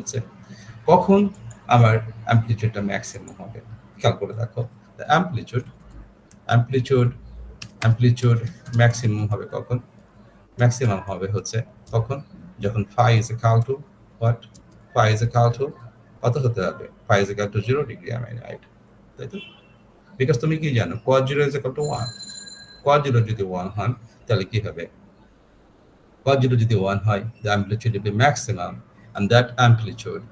হচ্ছে কখন আমার অ্যামপ্লিটিউডটা ম্যাক্সিমাম হবে। খেয়াল করে দেখো, অ্যামপ্লিটিউড অ্যামপ্লিটিউড অ্যামপ্লিটিউড ম্যাক্সিমাম হবে কখন? ম্যাক্সিমাম হবে হচ্ছে কখন? যখন phi is equal to what? Phi is equal to কত হতে হবে? Phi is equal to 0 degree, am I right? তাই তো? বিকজ তুমি কি জানো cos 0 is equal to 1. cos 0 যদি 1 হয় তাহলে কি হবে? cos 0 যদি 1 হয়, the amplitude will be maximum, and that amplitude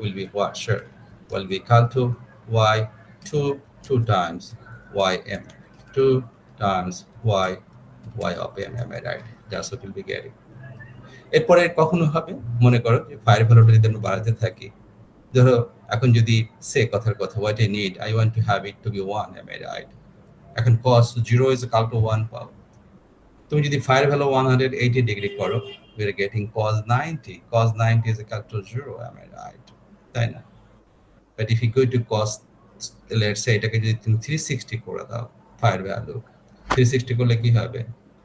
will be what? Sure, will be equal to y 2 times ym, 2 times y of m, am I right? That's what we'll be getting. এরপরে কখনো হবে, মনে করো যে fire ভ্যালুটা যদি আমরা বাড়াতে থাকি, ধরো এখন যদি সে কথার কথা, what I need, I want to have it to be 1, am I right? এখন cos 0 is equal to 1 পাও, তুমি যদি ফায়ার ভ্যালু 180 ডিগ্রি করো, we are getting cos 90 is equal to 0, am I right? তাই না? But if you go to cos, let's say এটাকে যদি তুমি 360 করে দাও, ফায়ার ভ্যালু 360 করলে কি হবে?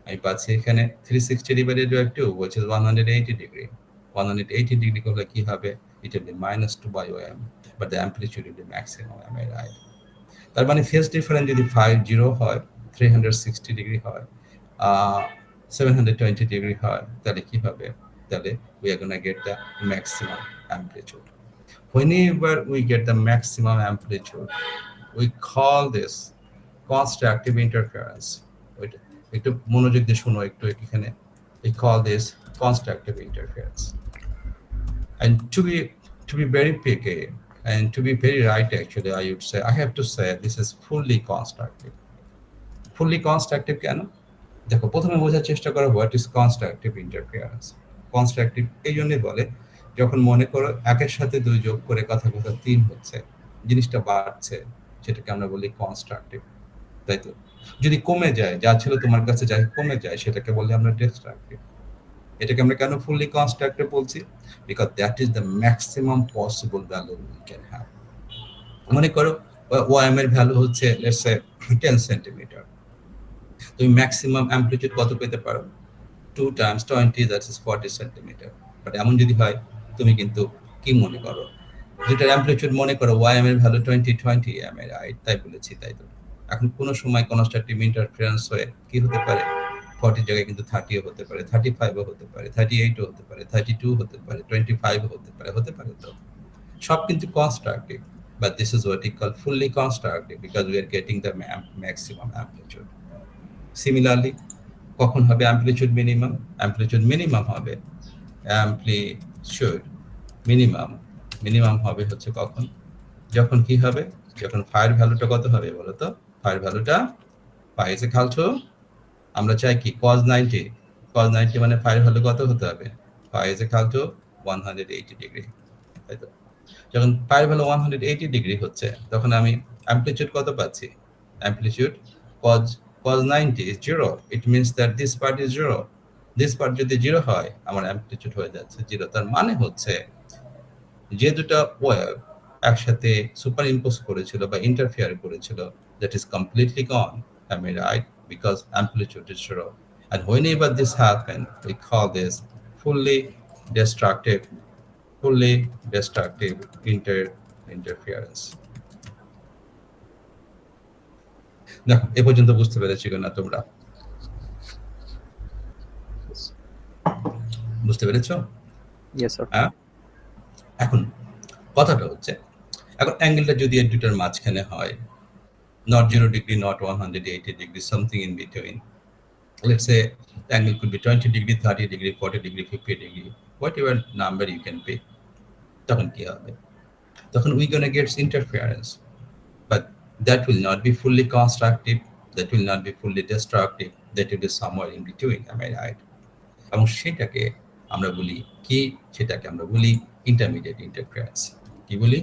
আমি পাচ্ছি এখানে 360 divided by 2, which is 180 degree. 180 degree করলে কি হবে? It will be minus 2 by m, but the amplitude will be maximum, am I right? তার মানে ফেজ ডিফারেন্স যদি 50 হয়, 360 ডিগ্রি হয়, 720 ডিগ্রি হয়, তাহলে কি হবে? তাহলে we are going to get the maximum amplitude. Whenever we get the maximum amplitude, we call this constructive interference. একটু মনোযোগ দিয়ে শোনো একটু এখানে, we call this constructive interference. And to be very picky and to be very right, actually I would say, I have to say this is fully constructive. Fully constructive কেন? দেখো প্রথমে বোঝার চেষ্টা করো what is constructive interference. Constructive এই জন্যই বলে যখন মনে করো একের সাথে দুই যোগ করে কথা কথা 3 হচ্ছে, জিনিসটা বাড়ছে, সেটাকে আমরা বলি কনস্ট্রাকটিভ, তাই তো? যদি কমে যায়, যা ছিল তোমার কাছে যাই কমে যায়, সেটাকে বলি আমরা ডিস্ট্রাকটিভ। এটাকে আমরা কেন ফুললি কনস্ট্রাকটিভ বলছি? Because that is the maximum possible value we can have. মনে করো ওএম এর ভ্যালু হচ্ছে লেটস সে 10 সেন্টিমিটার, তুমি ম্যাক্সিমাম অ্যামপ্লিটিউড কত পেতে পারো? 2 times 20, that is 40 centimetre. But এমন যদি হয়, তুমি কিন্তু কি মনে করো, যেটার অ্যামপ্লিটিউড মনে করো ওয়াইএম এর ভ্যালু 20 এম এর রাইট, তাই বলেছি, তাই তো? এখন কোনো সময় কনস্ট্রাকটিভ ইন্টারফারেন্স হয়ে কি হতে পারে? 40 জায়গায় কিন্তু 30 হতে পারে, 35 হতে পারে, 38 হতে পারে, 32 হতে পারে, 25 হতে পারে তো। সব কিন্তু constructive, but this is what we call fully constructive because we are getting the maximum amplitude. Similarly, কখন হবে অ্যামপ্লিটিউড মিনিমাম? অ্যামপ্লিটিউড মিনিমাম হবে মিনিমাম হবে হচ্ছে কখন? যখন কি হবে? যখন ফায়ার ভ্যালুটা কত হবে বলো তো? ফায়ার ভ্যালুটা phi is equal to, আমরা চাই কি cos 90 মানে ফায়ার ভ্যালু কত হতে হবে? phi is equal to 180 degree, তাই তো? যখন ফায়ার ভ্যালু 180 ডিগ্রি হচ্ছে, তখন আমি অ্যামপ্লিটিউড কত পাচ্ছি? Amplitude cos 90 is 0. It means that this part is 0. This part যদি 0 হয়, আমার অ্যামপ্লিটিউড হয়ে যাচ্ছে 0। তার মানে হচ্ছে যে দুটো ওয়েভ একসাথে সুপার ইম্পোজ করেছিল বা ইন্টারফেয়ার করেছিল, that is completely gone, am I right? Because amplitude is 0. And whenever this happens, we call this fully destructive interference. দেখো এ পর্যন্ত বুঝতে পেরেছি কিনা তোমরা? বুঝতে পেরেছো? Yes, sir. হ্যাঁ। এখন কথাটা হচ্ছে, এখন অ্যাঙ্গেলটা যদি এই দুটার মাঝখানে হয়, not 0 degree, not 180 degree, something in between. Let's say the angle could be 20 degree, 30 degree, 40 degree, 50 degree, whatever number you can pick. তখন কি হবে? তখন we gonna get interference, but that will not be fully constructive, that will not be fully destructive, that will be somewhere in between, am I right? এবং সেটাকে আমরা বলি কি? সেটাকে আমরা বলি ইন্টারমিডিয়েট ইন্টারফারেন্স। কি বলি?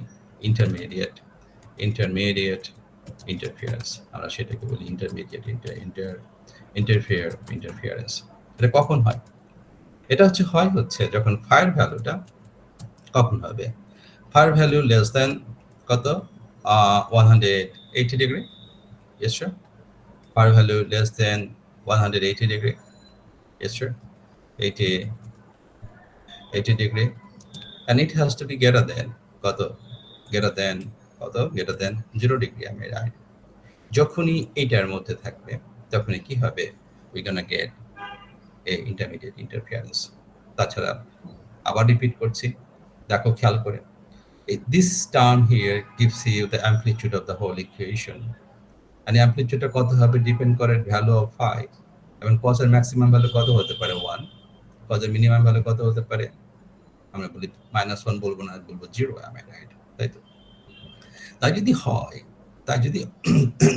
ইন্টারমিডিয়েট ইন্টারফারেন্স, আমরা সেটাকে বলি ইন্টারমিডিয়েট ইন্টারফারেন্স। এটা কখন হয়? এটা হচ্ছে যখন ফায়ার ভ্যালুটা কখন হবে? ফায়ার ভ্যালু লেস দেন কত? 180 degree. Yes sir. Fire value less than 180 degree. Yes sir. 80 degree. and it has to be greater than কত, greater than কত, greater than 0 degree, আমি রাইট। যখনই এইটার মধ্যে থাকবে তখনই কি হবে, we gonna get a intermediate interference। তাছাড়া আবার রিপিট করছি, দেখো খেয়াল করে, this term here gives you the amplitude of the whole equation, and amplitude কত হবে ডিপেন্ড করে ভ্যালু অফ phi, এবং cos এর ম্যাক্সিমাম ভ্যালু কত হতে পারে 1, cos এর মিনিমাম ভ্যালু কত হতে পারে, আমরা বলি -1 বলবো না, বলবো 0, am I right? তাই তো? তাই যদি হয়, তাই যদি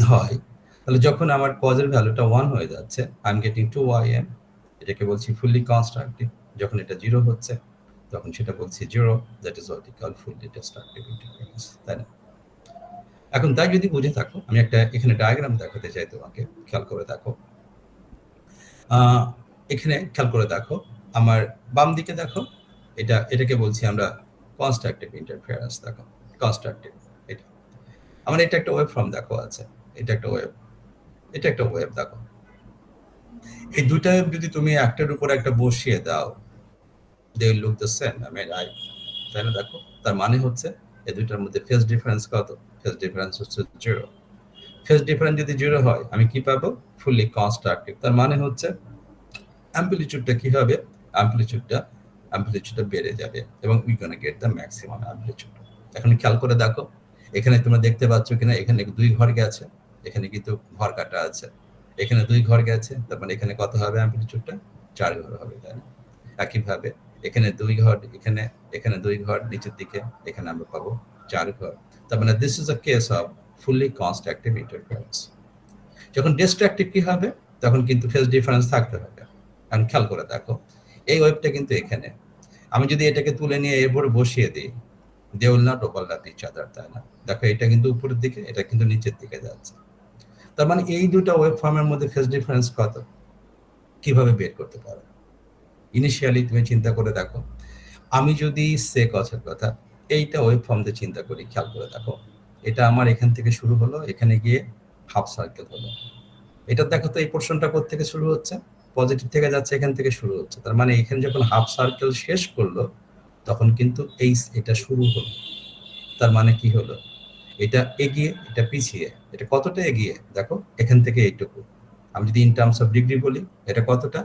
হয়, তাহলে যখন আমার cos এর ভ্যালুটা 1 হয়ে যাচ্ছে, আই এম গেটিং 2 এটাকে বলছি ফুললি কনস্ট্রাকটিভ। যখন এটা 0 হচ্ছে তখন সেটা বলছি 0, that is what we call fully destructive interference, তাই না? এখন তাই যদি বুঝে থাকো, আমি একটা এখানে ডায়াগ্রাম দেখাতে চাই তোমাকে, খেয়াল করে দেখো। এখানে খেয়াল করে দেখো, আমার বাম দিকে দেখো, এটাকে বলছি আমরা কনস্ট্রাকটিভ ইন্টারফারেন্স। দেখো কনস্ট্রাকটিভ, এটা আমার এটা একটা ওয়েব ফর্ম দেখো আছে, এটা একটা ওয়েব, এটা একটা ওয়েব। দেখো এই দুটা যদি তুমি একটার উপর একটা বসিয়ে দাও, they will look the same, আমি রাইট, তাই না? দেখো তার মানে হচ্ছে এই দুইটার মধ্যে ফেজ ডিফারেন্স কত, ফেজ ডিফারেন্স হচ্ছে 0। ফেজ ডিফারেন্স যদি 0 হয় আমি কি পাবো, ফুললি কনস্ট্রাকটিভ। তার মানে হচ্ছে অ্যাম্পলিটিউডটা কি হবে, অ্যাম্পলিটিউডটা বেড়ে যাবে এবং we gonna get the maximum amplitude. এখন খেয়াল করে দেখো, এখানে তোমরা দেখতে পাচ্ছ কিনা, এখানে 2 ঘর গেছে, এখানে কিন্তু ঘর কাটা আছে, এখানে 2 ঘর গেছে, তার মানে এখানে কত হবে অ্যাম্পলিটিউডটা, 4 ঘর হবে, তাই না? একইভাবে এখানে 2 ঘর, এখানে 2 ঘর নিচের দিকে, এখানে আমরা পাবো 4 ঘর। তার মানে this is a case of fully constructive interference. যখন ডিস্ট্রাকটিভ কি হবে, তখন কিন্তু ফেজ ডিফারেন্স থাকতে হবে। এখন খেয়াল করে দেখো, এই ওয়েবটা কিন্তু এখানে, আমি যদি এটাকে তুলে নিয়ে এরপরে বসিয়ে দিই, they will not overlap each other, তাই না? দেখো এটা কিন্তু উপরের দিকে, এটা কিন্তু নিচের দিকে যাচ্ছে। তার মানে এই দুটো ওয়েব ফর্মের মধ্যে ফেজ ডিফারেন্স কত, কিভাবে বের করতে পারো? ইনিশিয়ালি তুমি চিন্তা করে দেখো, আমি যদি সে কথার কথা এইটা ওয়েব ফর্ম দিয়ে চিন্তা করি, খেয়াল করে দেখো, এটা আমার এখান থেকে শুরু হলো, এখানে গিয়ে হাফ সার্কেল হলো। এটা দেখো তো এই পোর্শনটা কোথা থেকে শুরু হচ্ছে, পজিটিভ থেকে যাচ্ছে, এখান থেকে শুরু হচ্ছে। তার মানে এখানে যখন হাফ সার্কেল শেষ করলো তখন কিন্তু এটা শুরু হলো। তার মানে কি হলো, এটা এগিয়ে, এটা পিছিয়ে। এটা কতটা এগিয়ে দেখো, এখান থেকে এইটুকু। আমি যদি ইন টার্মস অফ ডিগ্রি বলি, এটা কতটা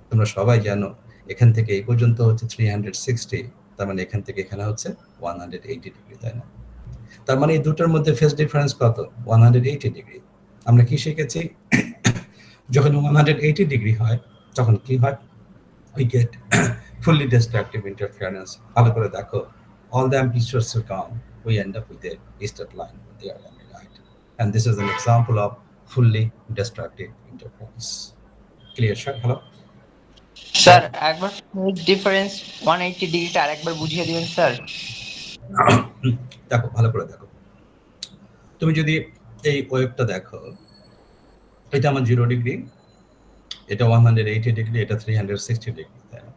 তোমরা সবাই জানো, এখান থেকে এই পর্যন্ত হচ্ছে 360, তার মানে এখান থেকে এখানে হচ্ছে 180 ডিগ্রি, তাই না? তার মানে এই দুটোর মধ্যে ফেজ ডিফারেন্স কত, 180 ডিগ্রি। আমরা কি শিখেছি, যখন 180 ডিগ্রি হয় তখন কি হয়, we get fully destructive interference। ভালো করে দেখো, all the amplitudes are gone, we end up with a straight line there, right? And this is an example of fully destructive interference। Clear, sir? Hello? Sir একবার difference 180 ডিগ্রিটা আরেকবার বুঝিয়ে দিবেন sir. দেখো ভালো করে দেখো, তুমি যদি এই ওয়েভটা দেখো, এটা আমার 0 ডিগ্রি, এটা 180 ডিগ্রি, এটা 360 ডিগ্রি, তাই না?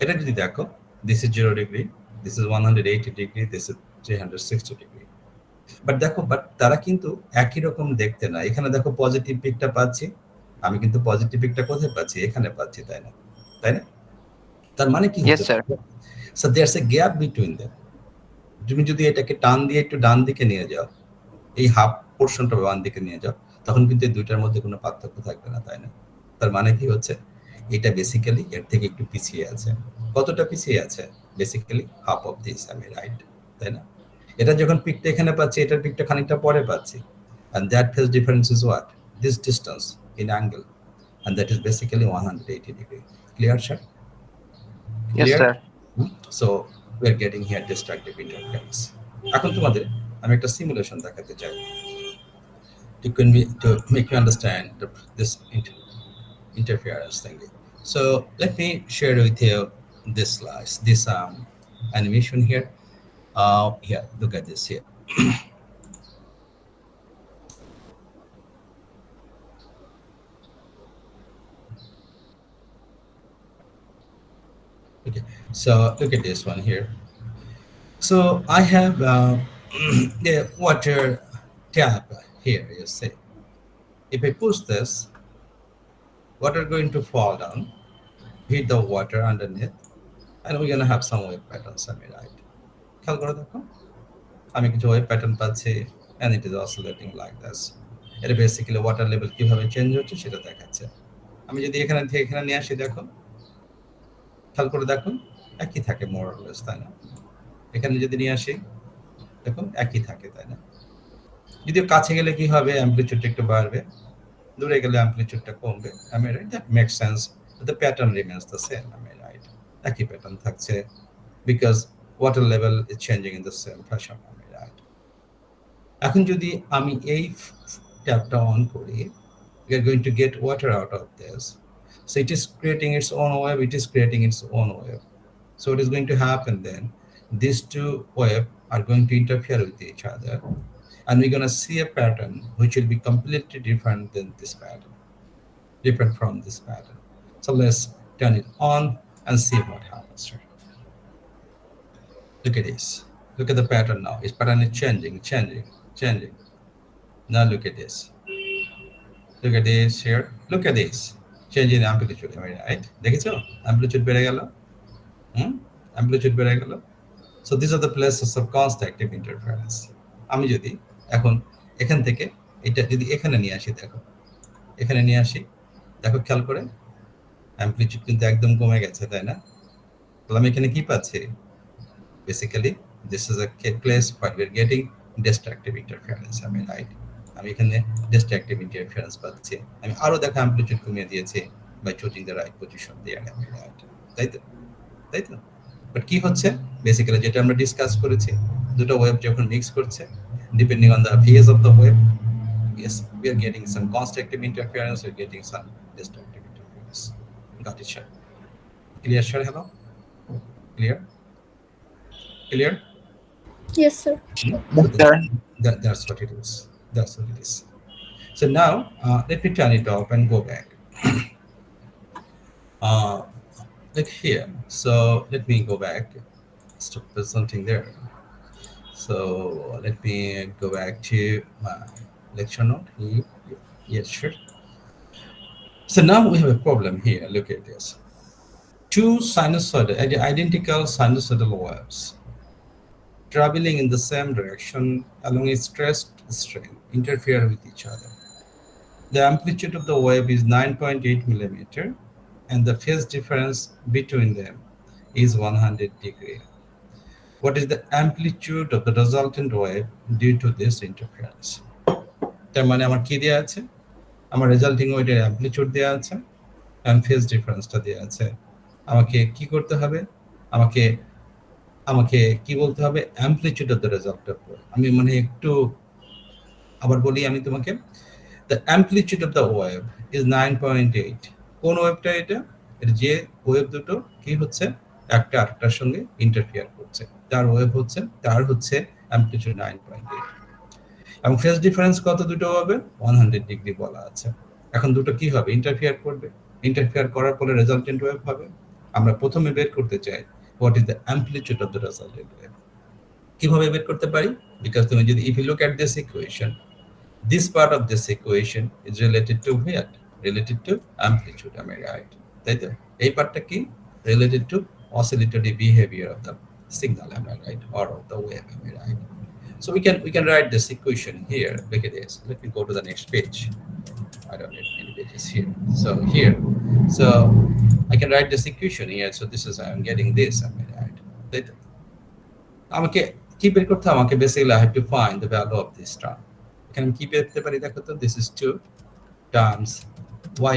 এটা যদি দেখো, this is 0 degree, this is 180 degree, this is 360 degree. But তারা কিন্তু একই রকম দেখতে না। এখানে দেখো পজিটিভ পিকটা পাচ্ছি, আমি কিন্তু পজিটিভ পিকটা কোথায় পাচ্ছি, এখানে পাচ্ছি, তাই না? তাই না? তার মানে কি ইয়েস হতে স্যার। পারে, সো দেয়ারস এ গ্যাপ বিটুইন দেম। তুমি যদি এটাকে টান দিয়ে একটু ডান দিকে নিয়ে যাও, এই হাফ পোর্শনটা বাম দিকে নিয়ে যাও, তখন কিন্তু এই দুইটার মধ্যে কোনো পার্থক্য থাকবে না, তাই না? তার মানে কি হচ্ছে, এটা বেসিক্যালি এর থেকে একটু পিছিয়ে আছে। কতটা পিছিয়ে আছে, বেসিক্যালি হাফ অফ দিস, আমি রাইট, তাই না? এটা যখন পিকটা এখানে পাচ্ছি, এটার পিকটা খানিকটা পরে পাচ্ছি, and that phase difference is what, this distance in angle, and that is basically 180 degree। Clear, sir? Yes Clear? Sir. So we are getting here destructive interference। এখন তোমাদের আমি একটা সিমুলেশন দেখাতে চাই, to make you understand this interference thing। So let me share with you this slides, this animation here। Here, look at this here। Okay, so look at this one here। So I have the water tap here. You see, if I push this, water going to fall down, hit the water underneath, and we're gonna have some wave patterns, আমি right? খেয়াল করে দেখো, আমি কিছু wave pattern পাচ্ছি, and it is oscillating like this. এটা basically water level কিভাবে change হচ্ছে সেটা দেখাচ্ছে। আমি যদি এখানে থেকে এখানে নিয়ে আসি, দেখো, খেয়াল করে দেখো, একই থাকে মোর অর লেস, তাই না? এখানে যদি নিয়ে আসি, দেখো একই থাকে, তাই না? যদিও কাছে গেলে কি হবে, অ্যাম্পলিটিউডটা একটু বাড়বে, দূরে গেলে অ্যাম্পলিটিউডটা কমবে, আমি right? That make sense, the pattern remains the same, আমি রাইট? একই প্যাটার্ন থাকছে, because water level is changing in the same fashion, আমি রাইট? এখন যদি আমি এই ট্যাপটা অন করি, we are going to get water out of this. So it is creating its own wave, it is creating its own wave. So what is going to happen then? These two waves are going to interfere with each other, and we're going to see a pattern which will be completely different than this pattern, different from this pattern. So let's turn it on and see what happens. Look at this. Look at the pattern now. Its pattern is changing, changing, changing. Now look at this. Look at this here. Look at this. Change in amplitude. Am I right? দেখেছো? Amplitude বেড়ে গেল। Amplitude বেড়ে গেল। So these are the places of constructive interference. আমি যদি এখন এখান থেকে এটা যদি এখানে নিয়ে আসি, দেখো এখানে নিয়ে আসি, দেখো খেয়াল করে অ্যাম্পলিটিউড কিন্তু একদম কমে গেছে, তাই না? তাহলে আমি এখানে কি পাচ্ছি? Basically, this is a place where we're getting destructive interference. I mean, right? আমি এখানে destructive interference পাচ্ছি। আমি আরো দেখো অ্যাম্পলিটিউড কমিয়ে দিয়েছি by choosing the right position there. I mean, right? তাই তো? তাই তো? বাট কি হচ্ছে? বেসিক্যালি যেটা আমরা ডিসকাস করেছি, দুটো ওয়েভ যখন মিক্স করছে, depending on the phase of the wave, yes, we are getting some constructive interference, we're getting some destructive interference. Got it, sir? Clear, sir? Hello? Clear? Clear? Yes, sir. So Yes, sir. that's what it is. That's what it is. So now let me turn it off and go back. uh, like here. So let me go back. Stop presenting there. So let me go back to my lecture note. Yes, sure. So now we have a problem here. Look at this. Two sinusoidal, identical sinusoidal waves traveling in the same direction along a stressed string interfere with each other. The amplitude of the wave is 9.8 millimeter, and the phase difference between them is 100 degree. What is the amplitude of the resultant wave due to this interference? তার মানে আমার কি দেয়া আছে? আমার resulting ওয়েভের amplitude দেয়া আছে, এন্ড ফেজ ডিফারেন্সটা দেয়া আছে। আমাকে কি করতে হবে? আমাকে আমাকে কি বলতে হবে? Amplitude of the resultant wave. আমি মানে একটু আবার বলি আমি তোমাকে, the amplitude of the wave is 9.8। কোন ওয়েভটা এটা? এটা যে ওয়েভ দুটো কি হচ্ছে, একটা আরেকটার সঙ্গে ইন্টারফেয়ার করছে, তার ওয়েভ হচ্ছে, তার হচ্ছে অ্যাম্পলিটিউড 9.8, এবং ফেজ ডিফারেন্স কত দুটো হবে? 100 ডিগ্রি বলা আছে। এখন দুটো কি হবে? ইন্টারফেয়ার করবে। ইন্টারফেয়ার করার পরে রেজাল্টেন্ট ওয়েভ হবে। আমরা প্রথমে বের করতে চাই what is the amplitude of the resultant wave. কিভাবে বের করতে পারি? বিকজ তুমি যদি if you look at this equation, this part of this equation is related to what? Related to amplitude, am I right? তাই তো? এই পার্টটা কি? Related to oscillatory behavior of the signal, am I right? Or of the wave, am I right? So we can write this equation here. Look at this. Let me go to the next page. I don't need many pages here. So here, so I can write this equation here. So this is I'm getting this, am I right? তাই তো? আমাকে কি বের করতে হবে? আমাকে basically I have to find the value of this term. এখানে আমি কি পেতে পারি দেখো তো? This is 2 times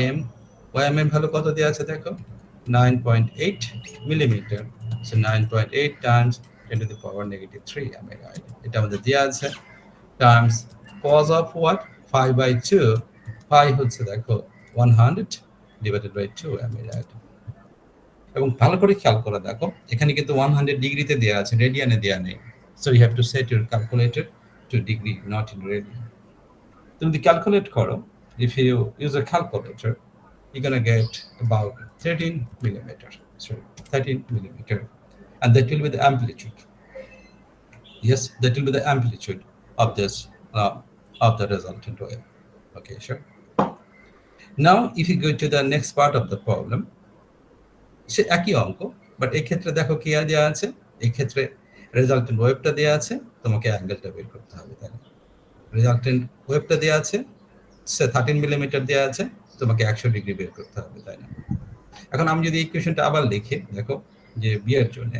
ym. ym value কত দেওয়া আছে দেখো? 9.8 millimeter. So 9.8 times 10 to the power negative 3, am I right? এটা আমাদের দেওয়া আছে, times cos of what? 5/2. Pi হচ্ছে দেখো 100 divided by 2, am I right? এবং ভালো করে খেয়াল করে দেখো, এখানে কিন্তু 100 ডিগ্রিতে দেওয়া আছে, রেডিয়ানে দেওয়া নেই। So you have to set your calculator to degree, not in radian. তুমি যদি ক্যালকুলেট করো, if you use a calculator, you're gonna get about 13 millimeter. Sorry, 13 millimeter, and that will be the amplitude. Yes, that will be the amplitude of this of the resultant wave. Okay, sure. Now, if you go to the next part of the problem, সে একই অঙ্ক, but এই ক্ষেত্রে দেখো কি দেওয়া আছে, এই ক্ষেত্রে রেজাল্টেন্ট ওয়েবটা দেওয়া আছে, তোমাকে অ্যাঙ্গেলটা বের করতে হবে, তাই না? রেজাল্টেন্ট ওয়েবটা দেওয়া আছে, সে 13 মিলিমিটার দেওয়া আছে, তোমাকে 100 ডিগ্রি বের করতে হবে, তাই না? এখন আমি যদি ইকুয়েশনটা আবার লিখি, দেখো যে বি এর জন্য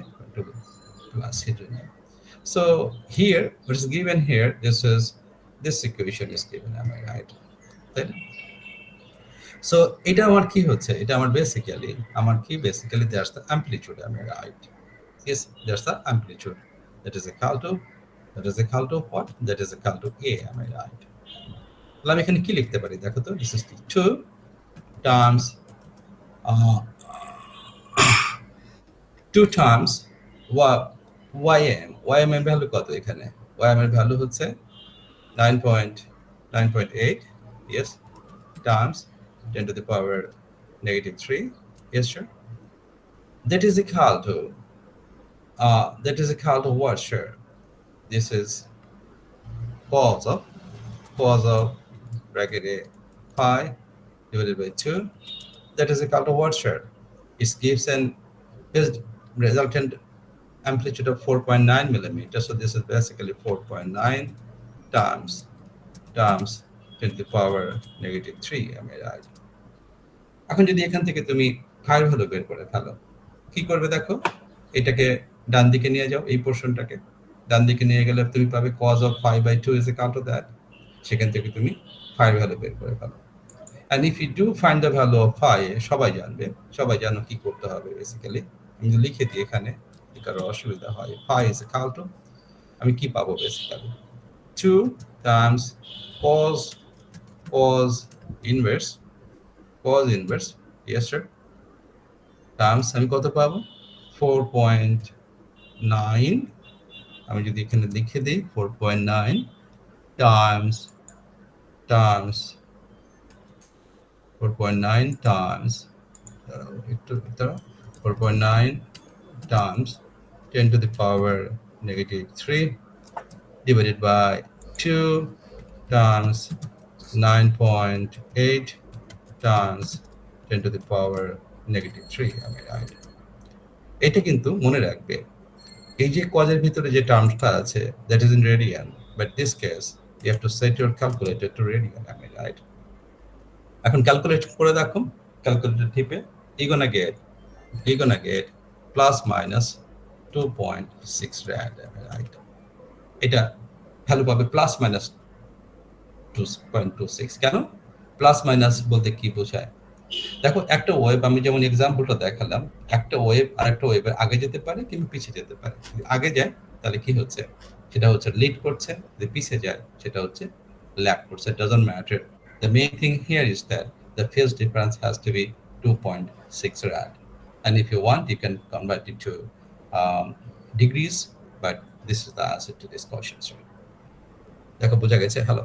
প্লাস এর জন্য, so here what is given here, this equation is given, am I right? তাই না? সো এটা আমার কি হচ্ছে, এটা আমার basically that's the amplitude, am I right? Yes, that's the amplitude, that is equal to what, that is equal to a, am I right? তাহলে আমি এখানে কি লিখতে পারি দেখো তো, this is the two terms, uh, two terms ym এর value কত এখানে, ym এর ভ্যালু হচ্ছে 9.8, yes, times 10 to the power negative 3, yes sure, that is equal to what, sure, this is cos of bracket a pi divided by 2, that is equal to what, sure, it gives an is resultant amplitude of 4.9 millimeters, so this is basically 4.9 times 10 to the power negative 3, am I right? এখন যদি এখান থেকে তুমি five value বের করে ফেলো, কি করবে দেখো, এটাকে ডান দিকে নিয়ে যাও, এই পোর্শনটাকে ডান দিকে নিয়ে গেলে তুমি পাবে cos of 5/2 is equal to that, সেখান থেকে তুমি ফাইভ ভ্যালু বের করে ফেলো। and if you do find the value of phi, সবাই জানো কি করতে হবে বেসিক্যালি, আমি যদি লিখে দিই এখানে কারো অসুবিধা হয়, phi is equal to, আমি কি পাবো basically 2 times cos cos inverse yes sir, terms আমি কত পাবো 4.9, আমি যদি এখানে লিখে দিই 4.9 টার্মস টার্মস 4.9 টার্মস একটু 4.9 times 10 to the power negative 3 divided by 2 times 9.8 times 10 to the power negative 3, আমি রাইট? এটা কিন্তু মনে রাখবে, এই যে কজের ভিতরে যে টার্মটা আছে that is in radian, but this case you have to set your calculator to radian, আমি রাইট? এখন ক্যালকুলেট করে দেখো, ক্যালকুলেটর টিপে you're gonna get plus minus 2.6 rad, am I right? এটা ভ্যালু পাবে প্লাস মাইনাস 2.26, কেন প্লাস মাইনাস বলতে কি বোঝায়, দেখো একটা ওয়েভ, আমি যেমন এক্সাম্পলটা দেখালাম, একটা ওয়েভ আর একটা ওয়েভের আগে যেতে পারে কিংবা পিছিয়ে যেতে পারে, যদি আগে যায় তাহলে কি হচ্ছে, সেটা হচ্ছে লিড করছে, যদি পিছিয়ে যায় সেটা হচ্ছে ল্যাগ করছে, doesn't matter, the main thing here is that the phase difference has to be 2.6 rad, and if you want you can convert it to degrees, but this is the answer to this question, sir. দেখো বোঝা গেছে? Hello,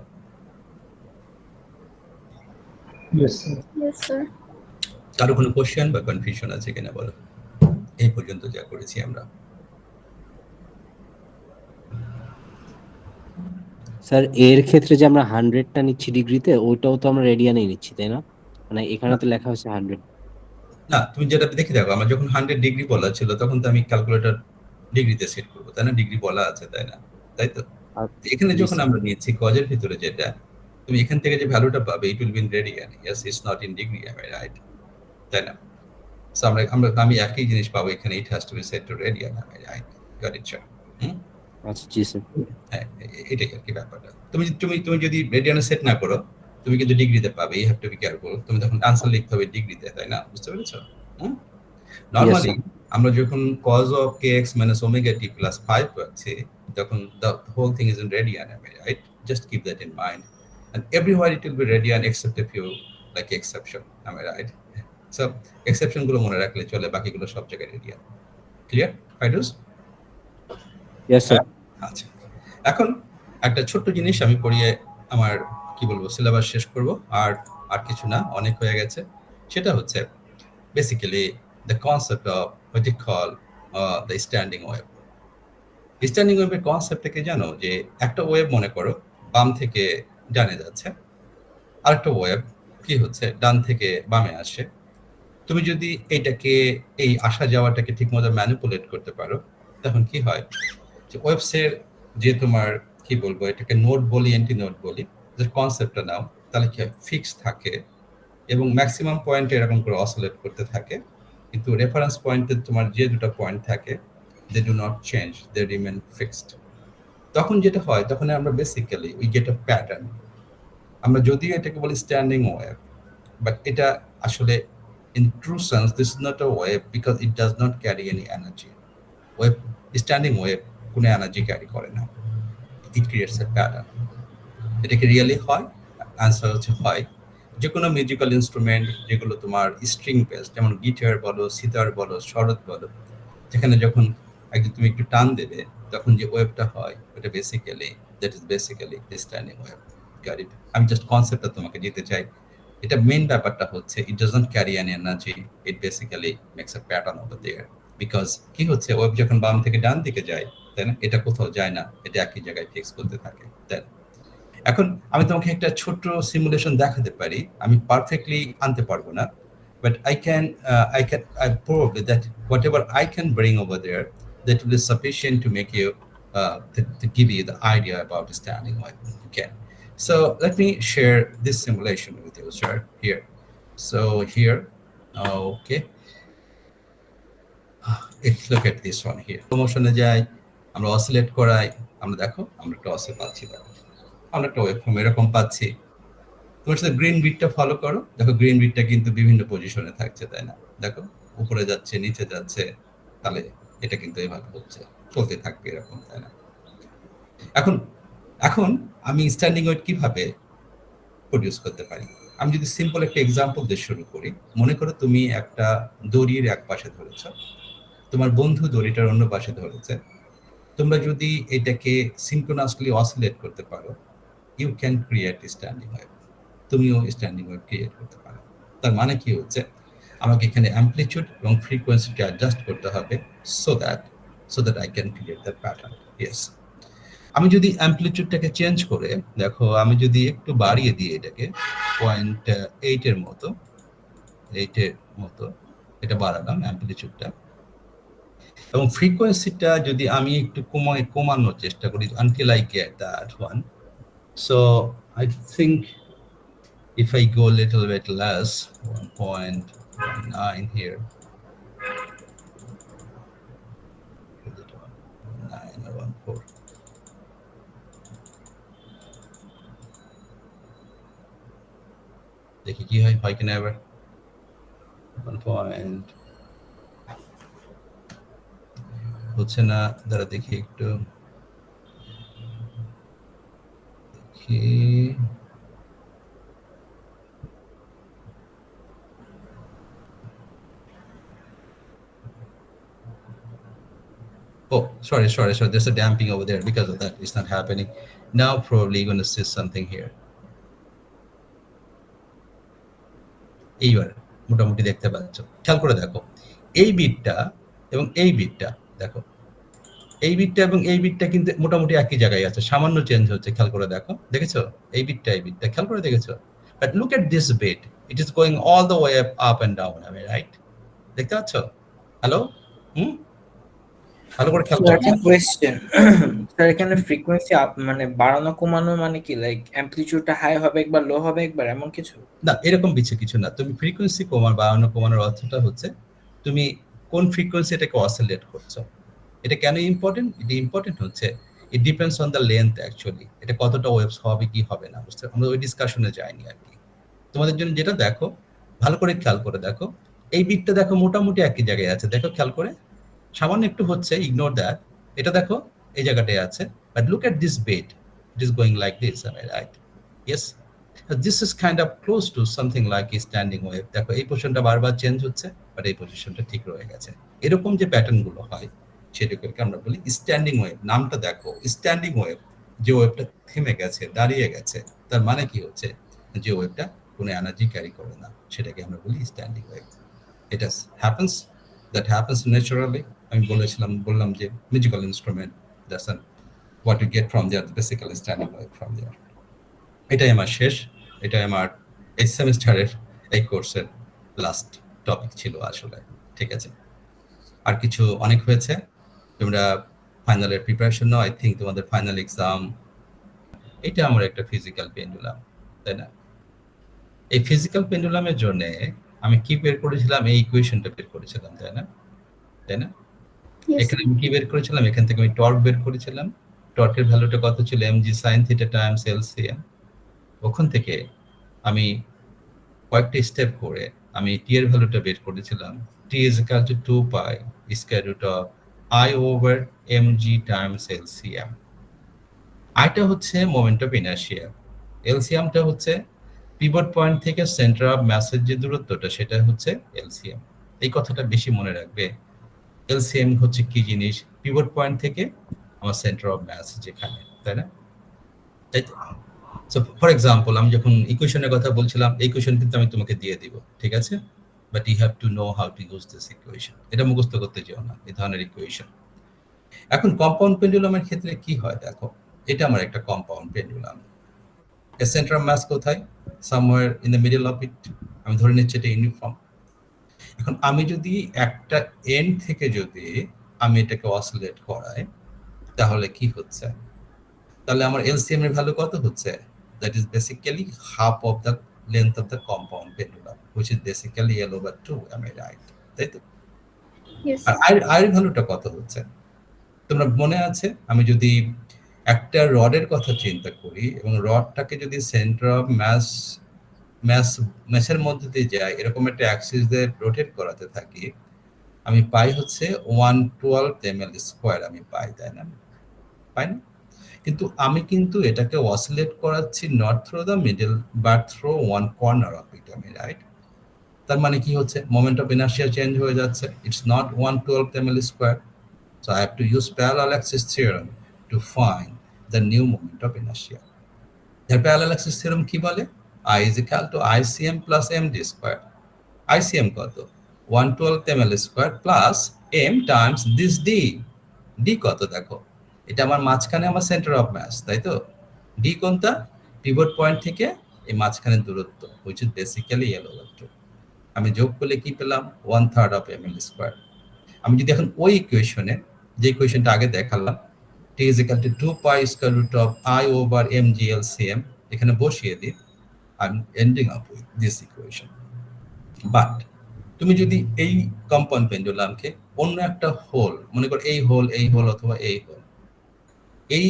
Yes, sir. Yes, sir. কারো কোনো question বা confusion আছে কিনা বলো, এই পর্যন্ত যা করেছি আমরা? স্যার এর ক্ষেত্রে যে আমরা 100টা নিচ্ছি ডিগ্রিতে, ওইটাও তো আমরা রেডিয়ানে নিচ্ছি, তাই না? মানে এখানে তো লেখা হচ্ছে 100। না, তুমি যেটা দেখে দেখো, আমার যখন 100 ডিগ্রি বলা ছিল তখন তো আমি ক্যালকুলেটর ডিগ্রিতে সেট করবো, তাই না? ডিগ্রি বলা আছে, তাই না? তাই তো এখানে জি যখন স্যার। আমরা নিয়েছি কজের ভিতরে যেটা, তুমি এখান থেকে যে ভ্যালুটা পাবে it will be in radian, yes, it's not in degree, am I right? তাই না? সো আমি একই জিনিস পাবো এখানে, it has to be set to radian, am I right? Got it, sir? আচ্ছা, জি স্যার। হ্যাঁ, এটাই আর কি ব্যাপারটা। তুমি তুমি তুমি যদি রেডিয়ানে সেট না করো, তুমি কিন্তু ডিগ্রিতে পাবে, you have to be careful, তুমি তখন আনসার লিখতে হবে ডিগ্রিতে, তাই না? বুঝতে পেরেছো? নরমালি আমরা যখন cos of kx minus omega t plus 5 পাচ্ছি, তখন the whole thing is in radian, am I right? Just keep that in mind, and everywhere it will be radian except a few like exception, am I right? So exception গুলো মনে রাখলে চলে, বাকিগুলো সব জায়গায় radian. Clear, Fidus? Yes sir. আচ্ছা, এখন একটা ছোট্ট জিনিস আমি পড়িয়ে আমার কি বলবো সিলেবাস শেষ করব, আর আর কিছু না, অনেক হয়ে গেছে। সেটা হচ্ছে basically the concept of what you call the standing wave. Standing ওয়েভের কনসেপ্টটা কি জানো, যে একটা ওয়েভ মনে করো বাম থেকে ডানে যাচ্ছে, আরেকটা ওয়েভ কি হচ্ছে ডান থেকে বামে আসে, তুমি যদি এটাকে এই আসা যাওয়াটাকে ঠিকমতো ম্যানিপুলেট করতে পারো, তখন কি হয় যে ওয়েবসের যে তোমার কি বলবো এটাকে নোড বলি এন্টি নোড বলি, যে কনসেপ্টটা নাও, তাহলে কি হয় ফিক্স থাকে এবং ম্যাক্সিমাম পয়েন্টে এরকম করে অসিলেট করতে থাকে। কিন্তু রেফারেন্স পয়েন্টে তোমার যে দুটো পয়েন্ট থাকে, they do not change, they remain fixed. তখন যেটা হয়, তখন আমরা basically we get a pattern. আমরা যদিও এটাকে বলি স্ট্যান্ডিং ওয়েভ, বাট এটা আসলে in true sense this is not a wave because it does not carry any energy. Wave, standing wave কোনো এনার্জি ক্যারি করে না, ইট ক্রিয়েটস এ প্যাটার্ন। এটা কি রিয়েলি হয়? অ্যান্সার হচ্ছে হয়। যে কোনো মিউজিক্যাল ইনস্ট্রুমেন্ট যেগুলো তোমার স্ট্রিং বেসড, যেমন গিটার বলো, সিতার বলো, সরোদ বলো, যেখানে যখন একদম তুমি একটু টান দেবে, তখন যে ওয়েভটা হয় ওটা basically, that is basically standing wave. Got it? আমি জাস্ট কনসেপ্টটা তোমাকে দিতে চাই। এটা মেইন ব্যাপারটা হচ্ছে it doesn't carry an energy, it basically makes a pattern over there. Because কি হচ্ছে, ওয়েভ যখন বাম থেকে ডান দিকে যায়, তাই না, এটা কোথাও যায় না, এটা একই জায়গায় ফিক্স করতে থাকে, তাই না? এখন আমি তোমাকে একটা ছোট্ট সিমুলেশন দেখাতে পারি, আমি পারফেক্টলি আনতে পারবো না, but I probably that whatever I can bring over there, that will be sufficient to make you to give you the idea about the standing wave. Okay, so let me share this simulation with you, sir. Here, so here, okay, let's look at this one here. প্রমোশনে যাই, আমরা oscillate করাই, আমরা দেখো আমরা একটা অসিল পাচ্ছি, দেখো আমরা একটা ওয়েভ ফর্ম এরকম পাচ্ছি। তোমার সাথে গ্রিন বিটটা ফলো করো, দেখো গ্রিন বিটটা কিন্তু বিভিন্ন পজিশনে থাকছে, তাই না? দেখো উপরে যাচ্ছে, নিচে যাচ্ছে, তাহলে এটা কিন্তু এভাবে হচ্ছে, চলতে থাকবে এরকম, তাই না? এখন এখন আমি স্ট্যান্ডিং ওয়েভ কিভাবে প্রডিউস করতে পারি? আমি যদি সিম্পল একটা এক্সাম্পল দিয়ে শুরু করি, মনে করো তুমি একটা দড়ির এক পাশে ধরেছ, তোমার বন্ধু দড়িটার অন্য পাশে ধরেছে। তোমরা যদি এটাকে সিনক্রোনাসলি অসিলেট করতে পারো, you can create standing wave. তুমিও স্ট্যান্ডিং ওয়েভ ক্রিয়েট করতে পারো। তার মানে কি হচ্ছে, আমাকে এখানে অ্যামপ্লিটিউড এবং ফ্রিকোয়েন্সিটা অ্যাডজাস্ট করতে হবে so that I can create that pattern. Yes, আমি যদি অ্যামপ্লিটিউডটাকে চেঞ্জ করে, দেখো আমি যদি একটু বাড়িয়ে দিই এটাকে 0.8 এর মতো, 8 এর মতো এটা বাড়ালাম অ্যামপ্লিটিউডটা, এবং ফ্রিকোয়েন্সিটা যদি আমি একটু কমানোর চেষ্টা করি until I get that one. So I think if I go a little bit less, 1.9 here, 9 or 1.4. দেখি কি হয়, হয় কিনা এবার 1 পয়েন্ট হচ্ছে না, দাঁড়া দেখি একটু দেখি। Oh, sorry. There's a damping over there. Because of that, it's not happening. Now probably you're going to see something here. এইবার মোটামুটি দেখতে পাচ্ছ, খেয়াল করে দেখো এই বিটটা এবং এই বিটটা, দেখো এই বিটটা এবং এই বিটটা কিন্তু মোটামুটি একই জায়গায় আছে, সামান্য চেঞ্জ হচ্ছে, খেয়াল করে দেখো, দেখেছো এই বিটটা খেয়াল করে দেখেছো? But look at this bit, it is going all the way up and down, আমি রাইট? দেখতে পাচ্ছ? হ্যালো, ভালো করে খেয়াল করো। একটা কোয়েশ্চেন স্যার, এখানে ফ্রিকোয়েন্সি মানে বাড়ানো কমানো মানে কি, লাইক অ্যামপ্লিটিউডটা হাই হবে একবার, লো হবে একবার, এমন কিছু? না, এরকম কিছু না। তুমি ফ্রিকোয়েন্সি কমানোর অর্থটা হচ্ছে তুমি কোন ফ্রিকোয়েন্সি এটাকে অসিলেট করছো। এটা কেন ইম্পর্টেন্ট? এটা ইম্পর্টেন্ট হচ্ছে it depends on the length actually, এটা কতটা ওয়েভস হবে কি হবে না, বুঝতে? আমরা ওই ডিসকাশনে যাইনি আর কি। তোমাদের জন্য যেটা দেখো, ভালো করে খেয়াল করে দেখো, এই বিটটা দেখো মোটামুটি একই জায়গায় আছে, দেখো খেয়াল করে, সামান্য একটু হচ্ছে, ইগনোর দ্যাট। এটা দেখো এই জায়গাটায় আছে, but look at this bit, it is going like this, right? Yes, this is kind of close to something like a standing wave. দেখো এই পজিশনটা বারবার চেঞ্জ হচ্ছে, বাট এই পজিশনটা ঠিক রয়ে গেছে। এরকম যে প্যাটার্ন গুলো হয় সেটাকে আমরা বলি স্ট্যান্ডিং ওয়েভ। নামটা দেখো, স্ট্যান্ডিং ওয়েভ, যে ওয়েভটা থেমে গেছে, দাঁড়িয়ে গেছে, তার মানে কি হচ্ছে, যে ওয়েভটা কোনো এনার্জি ক্যারি করে না, সেটাকে আমরা বলি স্ট্যান্ডিং ওয়েভ। এটা হ্যাপেন্স ন্যাচারালি। আমি বললাম যে musical instrument, that's what you get from there, basically standing wave from there. এটাই আমার শেষ, এটাই আমার এই সেমিস্টারের এই কোর্সের লাস্ট টপিক ছিল আসলে, ঠিক আছে? আর কিছু অনেক হয়েছে, তোমরা ফাইনালের প্রিপারেশন নাও। আই থিঙ্ক তোমাদের ফাইনাল এক্সাম, এটা আমার একটা ফিজিক্যাল পেন্ডুলাম, তাই না? এই ফিজিক্যাল পেন্ডুলামের জন্য আমি কি বের করেছিলাম? এই ইকুয়েশনটা বের করেছিলাম, তাই না? তাই না? Yes. এখানে আমি কি বের করেছিলাম? এখান থেকে আমি টর্ক বের করেছিলাম। টর্কের ভ্যালুটা কত ছিল? mg sin theta Times LCM. ওখান থেকে আমি কয়েকটা স্টেপ করে আমি টি এর ভ্যালুটা বের করেছিলাম। T is equal to 2 pi square root of I over mg times LCM. আইটা হচ্ছে মোমেন্ট অফ ইনার্শিয়া, এলসিএমটা হচ্ছে পিভট পয়েন্ট থেকে সেন্টার অফ মাসের যে দূরত্বটা, সেটা হচ্ছে এলসিএম। এই কথাটা বেশি মনে রাখবে। এলসিএম হচ্ছে কি জিনিস? পিভট পয়েন্ট থেকে আমার সেন্টার অফ মাস যেখানে, তাই না? তাই তো? সো ফর এক্সাম্পল, আমি যখন ইকুয়েশনের কথা বলছিলাম, এই ইকুয়েশন কিন্তু আমি তোমাকে দিয়ে দিব, ঠিক আছে? But you have to know how to use this equation. এটা মুখস্থ করতে যেও না, এই ধরনের ইকুয়েশন। এখন কম্পাউন্ড পেন্ডুলামের ক্ষেত্রে কি হয় দেখো, এটা আমার একটা কম্পাউন্ড পেন্ডুলাম। এর সেন্টার অফ মাস কোথায়? Somewhere in the middle of it. আমি ধরে নিচ্ছি এটা ইউনিফর্ম। এখন আমি যদি একটা এন্ড থেকে যদি আমি এটাকে অসিলেট করাই, তাহলে কি হচ্ছে? তাহলে আমার এলসিএম এর ভ্যালু কত হচ্ছে? That is basically half of the length of the compound pendulum, which is basically L over 2, am I right? তাই তো? Yes. আর আর ভ্যালুটা কত হচ্ছে? তোমরা মনে আছে, আমি যদি একটা রডের কথা চিন্তা করি এবং রডটাকে যদি সেন্টার অফ ম্যাসের মধ্যে দিয়ে যায়, এরকম একটা অ্যাক্সিস দিয়ে রোটেট করাতে থাকি, আমি পাই হচ্ছে 112 ml স্কয়ার আমি পাই, তাই না? পাই না? কিন্তু আমি কিন্তু এটাকে অসিলেট করাচ্ছি not through the middle but through one corner of it, আমি রাইট? তার মানে কি হচ্ছে? মোমেন্ট অফ ইনার্শিয়া চেঞ্জ হয়ে যাচ্ছে। It's not 112 ml square. So I have to use parallel axis theorem to find the new moment of inertia. The parallel axis theorem কি বলে? I is equal to ICM plus md square. ICM কত? 112 ml square plus m times this d. d কত দেখো? এটা আমার মাঝখানে আমার centre of mass, তাই তো? d কোনটা? পিভট পয়েন্ট থেকে এই মাঝখানের দূরত্ব, which is basically L over 2. আমি যোগ করলে কি পেলাম? 1/3 of ml square. আমি যদি এখন ওই ইকুয়েশনে, যে ইকুয়েশনটা আগে দেখালাম, t is equal to 2 pi square root of I over mg LCM, এখানে বসিয়ে দিই, I'm ending up with this equation. But তুমি যদি এই কম্পাউন্ড পেন্ডুলামকে অন্য একটা হোল, মনে করো এই হোল অথবা এই হোল, এই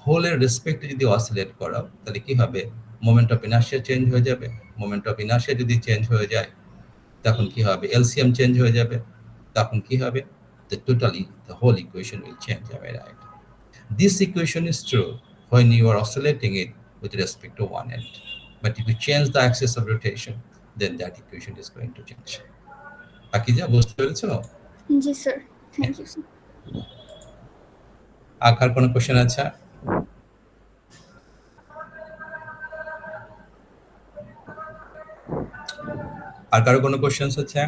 হোলের রেসপেক্টে যদি অসিলেট করাও, তাহলে কি হবে? মোমেন্ট অফ ইনার্শিয়া চেঞ্জ হয়ে যাবে। মোমেন্ট অফ ইনার্শিয়া যদি চেঞ্জ হয়ে যায়, তখন কি হবে? এলসিএম চেঞ্জ হয়ে যাবে। তখন কি হবে? The whole equation will change, am I right? This equation is true when you are oscillating it with respect to one end. But if you change the axis of rotation, then that equation is going to change. Akija, বুঝতে পেরেছো? Yes, sir. Thank you, sir. আর কার কোনো question আছে? আর কারো কোনো question আছে?